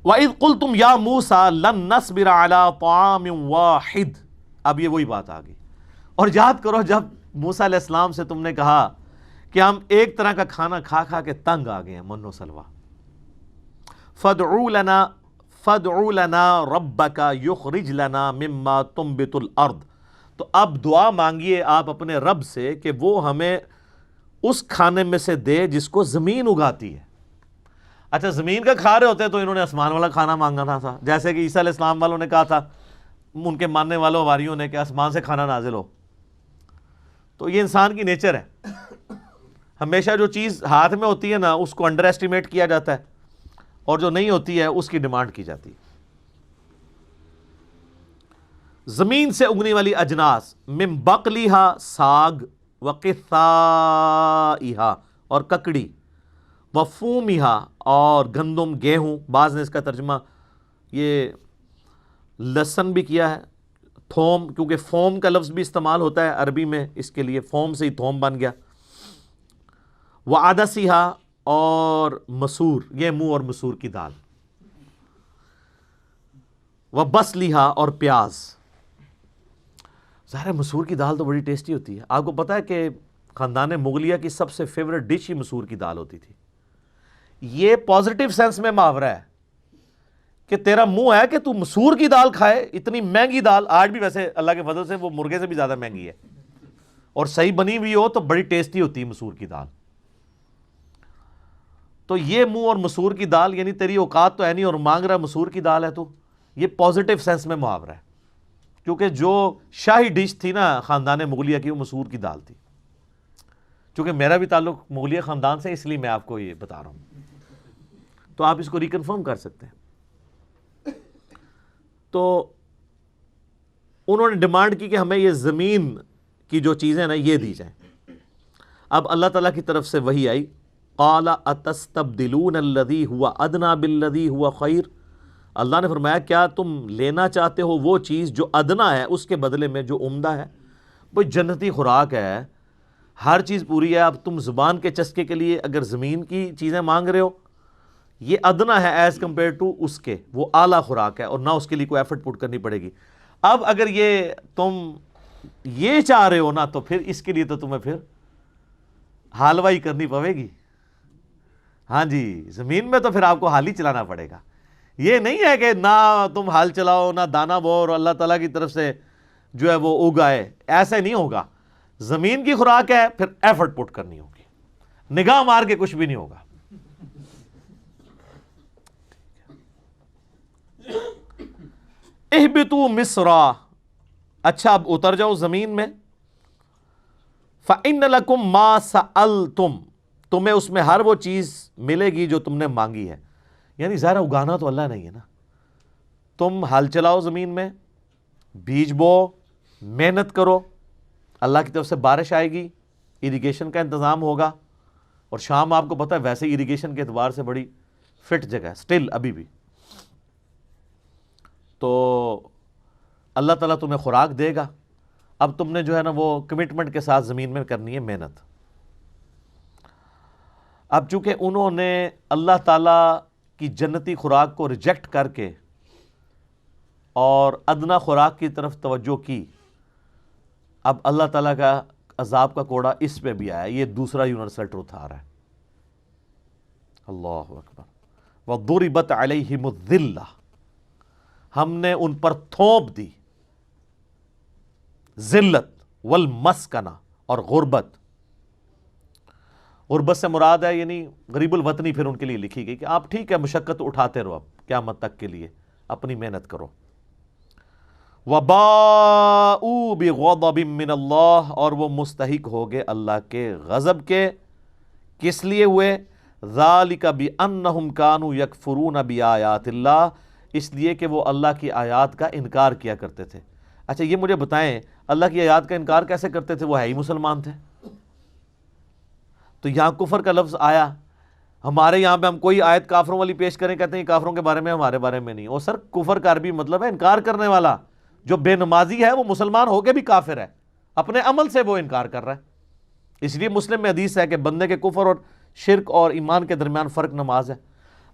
وَإِذْ قُلْتُمْ يَا مُوسَىٰ لَن نَّصْبِرَ عَلَىٰ طَعَامٍ وَاحِدٍ، اب یہ وہی بات آ گئی. اور یاد کرو جب موسیٰ علیہ السلام سے تم نے کہا کہ ہم ایک طرح کا کھانا کھا کھا کے تنگ آ گئے ہیں، من و سلوہ. فَادْعُ لَنَا رَبَّكَ يُخْرِجْ لَنَا مِمَّا تُنبِتُ الْأَرْضِ، تو اب دعا مانگیے آپ اپنے رب سے کہ وہ ہمیں اس کھانے میں سے دے جس کو زمین اگاتی ہے. اچھا زمین کا کھا رہے ہوتے تو انہوں نے آسمان والا کھانا مانگنا تھا، جیسے کہ عیسیٰ علیہ السلام والوں نے کہا تھا، ان کے ماننے والوں حواریوں نے کہ آسمان سے کھانا نازل ہو. تو یہ انسان کی نیچر ہے، ہمیشہ جو چیز ہاتھ میں ہوتی ہے نا اس کو انڈر ایسٹیمیٹ کیا جاتا ہے، اور جو نہیں ہوتی ہے اس کی ڈیمانڈ کی جاتی ہے. زمین سے اگنے والی اجناس، من بقلیہا ساگ، وقثائہا اور ککڑی، وفومہا اور گندم گیہوں، بعض نے اس کا ترجمہ یہ لہسن بھی کیا ہے، تھوم، کیونکہ فوم کا لفظ بھی استعمال ہوتا ہے عربی میں، اس کے لیے فوم سے ہی تھوم بن گیا. وعدسہا اور مسور، یہ منہ اور مسور کی دال، وبصلیہا اور پیاز. ظاہر ہے مسور کی دال تو بڑی ٹیسٹی ہوتی ہے. آپ کو پتا ہے کہ خاندان مغلیہ کی سب سے فیورٹ ڈش ہی مسور کی دال ہوتی تھی. یہ پازیٹیو سینس میں محاورہ ہے کہ تیرا منہ ہے کہ تو مسور کی دال کھائے، اتنی مہنگی دال. آج بھی ویسے اللہ کے فضل سے وہ مرغے سے بھی زیادہ مہنگی ہے، اور صحیح بنی ہوئی ہو تو بڑی ٹیسٹی ہوتی ہے مسور کی دال. تو یہ منہ اور مسور کی دال، یعنی تیری اوقات تو ہے نہیں اور مانگ رہا مسور کی دال ہے تو، یہ پازیٹیو سینس میں محاورہ ہے، کیونکہ جو شاہی ڈش تھی نا خاندان مغلیہ کی وہ مسور کی دال تھی. چونکہ میرا بھی تعلق مغلیہ خاندان سے، اس لیے میں آپ کو یہ بتا رہا ہوں، تو آپ اس کو ریکنفرم کر سکتے ہیں. تو انہوں نے ڈیمانڈ کی کہ ہمیں یہ زمین کی جو چیزیں نا یہ دی جائیں. اب اللہ تعالیٰ کی طرف سے وحی آئی، قال اتستبدلون الذی هو ادنی بالذی هو خیر. اللہ نے فرمایا کیا تم لینا چاہتے ہو وہ چیز جو ادنا ہے اس کے بدلے میں جو عمدہ ہے؟ وہ جنتی خوراک ہے، ہر چیز پوری ہے. اب تم زبان کے چسکے کے لیے اگر زمین کی چیزیں مانگ رہے ہو، یہ ادنا ہے ایز کمپیئر ٹو اس کے، وہ اعلیٰ خوراک ہے اور نہ اس کے لیے کوئی ایفرٹ پٹ کرنی پڑے گی. اب اگر یہ تم یہ چاہ رہے ہو نا تو پھر اس کے لیے تو تمہیں پھر حالوائی کرنی پڑے گی. ہاں جی، زمین میں تو پھر آپ کو حال ہی چلانا پڑے گا. یہ نہیں ہے کہ نہ تم حال چلاؤ نہ دانا بو اور اللہ تعالیٰ کی طرف سے جو ہے وہ اگائے، ایسا نہیں ہوگا. زمین کی خوراک ہے، پھر ایفرٹ پٹ کرنی ہوگی، نگاہ مار کے کچھ بھی نہیں ہوگا. اہبطوا مصر، اچھا اب اتر جاؤ زمین میں. فإن لکم ما سألتم، تمہیں اس میں ہر وہ چیز ملے گی جو تم نے مانگی ہے. یعنی ظاہر اگانا تو اللہ نہیں ہے نا، تم ہل چلاؤ زمین میں، بیج بو، محنت کرو، اللہ کی طرف سے بارش آئے گی، اریگیشن کا انتظام ہوگا. اور شام آپ کو پتہ ہے ویسے اریگیشن کے اعتبار سے بڑی فٹ جگہ ہے سٹل ابھی بھی. تو اللہ تعالیٰ تمہیں خوراک دے گا. اب تم نے جو ہے نا وہ کمٹمنٹ کے ساتھ زمین میں کرنی ہے محنت. اب چونکہ انہوں نے اللہ تعالیٰ کی جنتی خوراک کو ریجیکٹ کر کے اور ادنا خوراک کی طرف توجہ کی، اب اللہ تعالیٰ کا عذاب کا کوڑا اس پہ بھی آیا. یہ دوسرا یونیورسل ٹروتھ آ رہا ہے. اللہ اکبر. وَضُرِبَتْ عَلَيْهِمُ الذِّلَّةُ، ہم نے ان پر تھوپ دی ذلت، والمسکنہ اور غربت. غربت سے مراد ہے یعنی غریب الوطنی پھر ان کے لیے لکھی گئی کہ آپ ٹھیک ہے مشقت اٹھاتے رہو، اب قیامت تک کے لیے اپنی محنت کرو. وَبَاءُوا بِغَضَبٍ مِّنَ اللَّهِ، اور وہ مستحق ہو گئے اللہ کے غضب کے. کس لیے ہوئے؟ ذَلِكَ بِأَنَّهُمْ كَانُوا يَكْفُرُونَ بِآيَاتِ اللَّهِ، اس لیے کہ وہ اللہ کی آیات کا انکار کیا کرتے تھے. اچھا یہ مجھے بتائیں اللہ کی آیات کا انکار کیسے کرتے تھے؟ وہ ہے ہی مسلمان تھے. تو یہاں کفر کا لفظ آیا، ہمارے یہاں پہ ہم کوئی آیت کافروں والی پیش کریں کہتے ہیں کافروں کے بارے میں، ہمارے بارے میں نہیں. اور سر کفر کا عربی مطلب ہے انکار کرنے والا. جو بے نمازی ہے وہ مسلمان ہو کے بھی کافر ہے، اپنے عمل سے وہ انکار کر رہا ہے. اس لیے مسلم میں حدیث ہے کہ بندے کے کفر اور شرک اور ایمان کے درمیان فرق نماز ہے.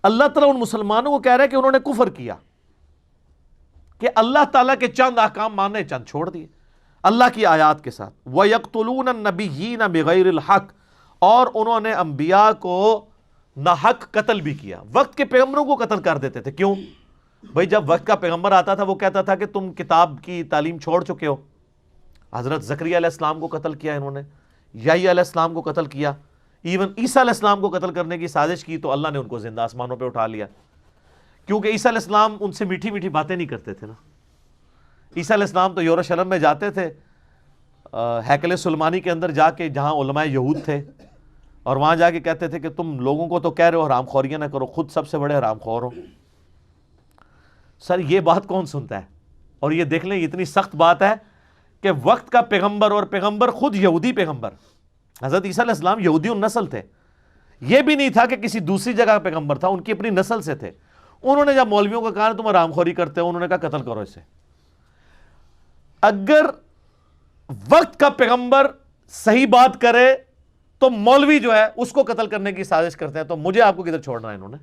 اللہ تعالیٰ ان مسلمانوں کو کہہ رہا ہے کہ انہوں نے کفر کیا، کہ اللہ تعالیٰ کے چند احکام ماننے چند چھوڑ دیے اللہ کی آیات کے ساتھ۔ وَيَقْتُلُونَ النَّبِيِّينَ بِغَيْرِ الْحَقِّ، اور انہوں نے انبیاء کو ناحق قتل بھی کیا، وقت کے پیغمبروں کو قتل کر دیتے تھے۔ کیوں بھائی؟ جب وقت کا پیغمبر آتا تھا وہ کہتا تھا کہ تم کتاب کی تعلیم چھوڑ چکے ہو۔ حضرت زکریا علیہ السلام کو قتل کیا انہوں نے، یحییٰ علیہ السلام کو قتل کیا، ایون عیسیٰ علیہ السلام کو قتل کرنے کی سازش کی تو اللہ نے ان کو زندہ آسمانوں پہ اٹھا لیا، کیونکہ عیسیٰ علیہ السلام ان سے میٹھی میٹھی باتیں نہیں کرتے تھے نا۔ عیسیٰ علیہ السلام تو یروشلم میں جاتے تھے، ہیکل سلیمانی کے اندر جا کے جہاں علماء یہود تھے، اور وہاں جا کے کہتے تھے کہ تم لوگوں کو تو کہہ رہے ہو حرام خوریاں نہ کرو، خود سب سے بڑے حرام خور ہو۔ سر یہ بات کون سنتا ہے؟ اور یہ دیکھ لیں یہ اتنی سخت بات ہے کہ وقت کا پیغمبر، اور پیغمبر خود یہودی پیغمبر، حضرت عیسیٰ علیہ السلام یہودی نسل تھے، یہ بھی نہیں تھا کہ کسی دوسری جگہ کا پیغمبر تھا، ان کی اپنی نسل سے تھے۔ انہوں نے جب مولویوں کو کہا تم حرام خوری کرتے ہو، انہوں نے کہا قتل کرو اسے۔ اگر وقت کا پیغمبر صحیح بات کرے تو مولوی جو ہے اس کو قتل کرنے کی سازش کرتے ہیں، تو مجھے آپ کو کدھر چھوڑنا ہے انہوں نے؟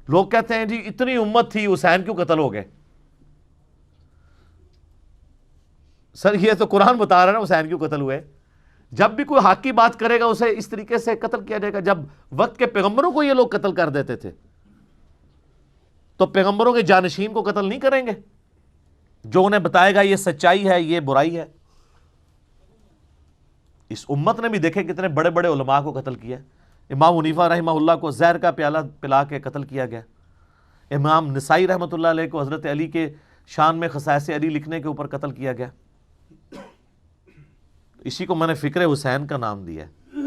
لوگ کہتے ہیں جی اتنی امت تھی، حسین کیوں قتل ہو گئے؟ سر یہ تو قرآن بتا رہا ہے نا حسین کیوں قتل ہوئے۔ جب بھی کوئی حق کی بات کرے گا اسے اس طریقے سے قتل کیا جائے گا۔ جب وقت کے پیغمبروں کو یہ لوگ قتل کر دیتے تھے تو پیغمبروں کے جانشین کو قتل نہیں کریں گے جو انہیں بتائے گا یہ سچائی ہے یہ برائی ہے؟ اس امت نے بھی دیکھے کتنے بڑے بڑے علماء کو قتل کیا۔ امام حنیفہ رحمہ اللہ کو زہر کا پیالہ پلا کے قتل کیا گیا۔ امام نسائی رحمۃ اللہ علیہ کو حضرت علی کے شان میں خصائص علی لکھنے کے اوپر قتل کیا گیا۔ اسی کو میں نے فکر حسین کا نام دیا ہے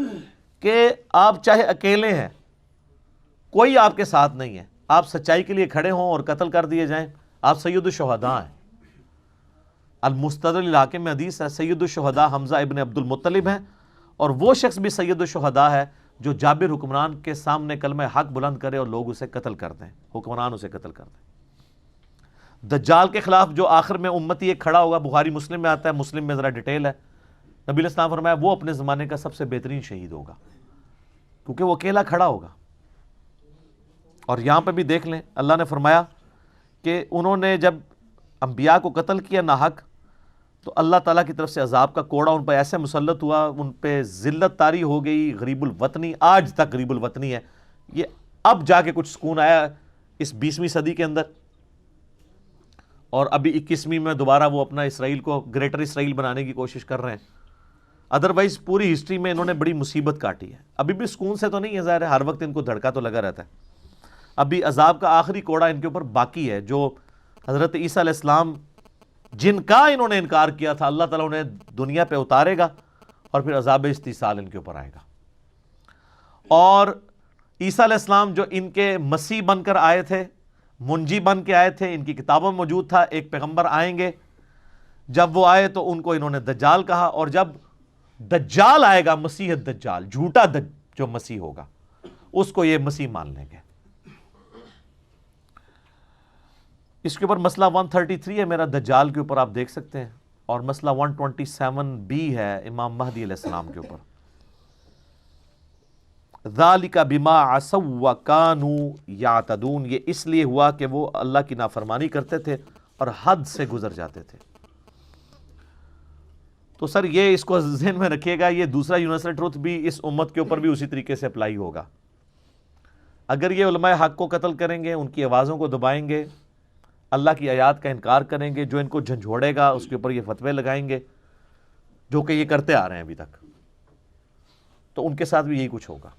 کہ آپ چاہے اکیلے ہیں، کوئی آپ کے ساتھ نہیں ہے، آپ سچائی کے لیے کھڑے ہوں اور قتل کر دیے جائیں، آپ سید الشہداء ہیں۔ المستدرک الحاکم میں حدیث ہے سید الشہداء حمزہ ابن عبد المطلب ہیں، اور وہ شخص بھی سید الشہداء ہے جو جابر حکمران کے سامنے کلمہ حق بلند کرے اور لوگ اسے قتل کر دیں، حکمران اسے قتل کر دیں۔ دجال کے خلاف جو آخر میں امتی ایک کھڑا ہوگا، بخاری مسلم میں آتا ہے، مسلم میں ذرا ڈیٹیل ہے، نبی علیہ السلام فرمایا وہ اپنے زمانے کا سب سے بہترین شہید ہوگا، کیونکہ وہ اکیلا کھڑا ہوگا۔ اور یہاں پہ بھی دیکھ لیں اللہ نے فرمایا کہ انہوں نے جب انبیاء کو قتل کیا ناحق تو اللہ تعالیٰ کی طرف سے عذاب کا کوڑا ان پہ ایسے مسلط ہوا، ان پہ ذلت طاری ہو گئی، غریب الوطنی، آج تک غریب الوطنی ہے۔ یہ اب جا کے کچھ سکون آیا اس 20ویں صدی کے اندر، اور ابھی 21ویں میں دوبارہ وہ اپنا اسرائیل کو گریٹر اسرائیل بنانے کی کوشش کر رہے ہیں۔ ادروائز پوری ہسٹری میں انہوں نے بڑی مصیبت کاٹی ہے، ابھی بھی سکون سے تو نہیں ہے، ظاہر ہے ہر وقت ان کو دھڑکا تو لگا رہتا ہے۔ ابھی عذاب کا آخری کوڑا ان کے اوپر باقی ہے، جو حضرت عیسیٰ علیہ السلام جن کا انہوں نے انکار کیا تھا، اللہ تعالیٰ انہیں دنیا پہ اتارے گا اور پھر عذاب استیصال ان کے اوپر آئے گا۔ اور عیسیٰ علیہ السلام جو ان کے مسیح بن کر آئے تھے، منجی بن کے آئے تھے، ان کی کتابوں میں موجود تھا ایک پیغمبر آئیں گے، جب وہ آئے تو ان کو انہوں نے دجال کہا، اور جب دجال آئے گا، مسیح دجال، جھوٹا جو مسیح ہوگا، اس کو یہ مسیح مان لیں گے۔ اس کے اوپر مسئلہ 133 ہے میرا دجال کے اوپر، آپ دیکھ سکتے ہیں، اور مسئلہ 127 بھی ہے امام مہدی علیہ السلام کے اوپر۔ ذَلِكَ بِمَا عَصَوْا وَكَانُوا يَعْتَدُونَ، یہ اس لیے ہوا کہ وہ اللہ کی نافرمانی کرتے تھے اور حد سے گزر جاتے تھے۔ تو سر یہ اس کو ذہن میں رکھیے گا، یہ دوسرا یونیورسل ٹروتھ بھی اس امت کے اوپر بھی اسی طریقے سے اپلائی ہوگا۔ اگر یہ علماء حق کو قتل کریں گے، ان کی آوازوں کو دبائیں گے، اللہ کی آیات کا انکار کریں گے، جو ان کو جھنجھوڑے گا اس کے اوپر یہ فتوے لگائیں گے، جو کہ یہ کرتے آ رہے ہیں ابھی تک، تو ان کے ساتھ بھی یہی کچھ ہوگا۔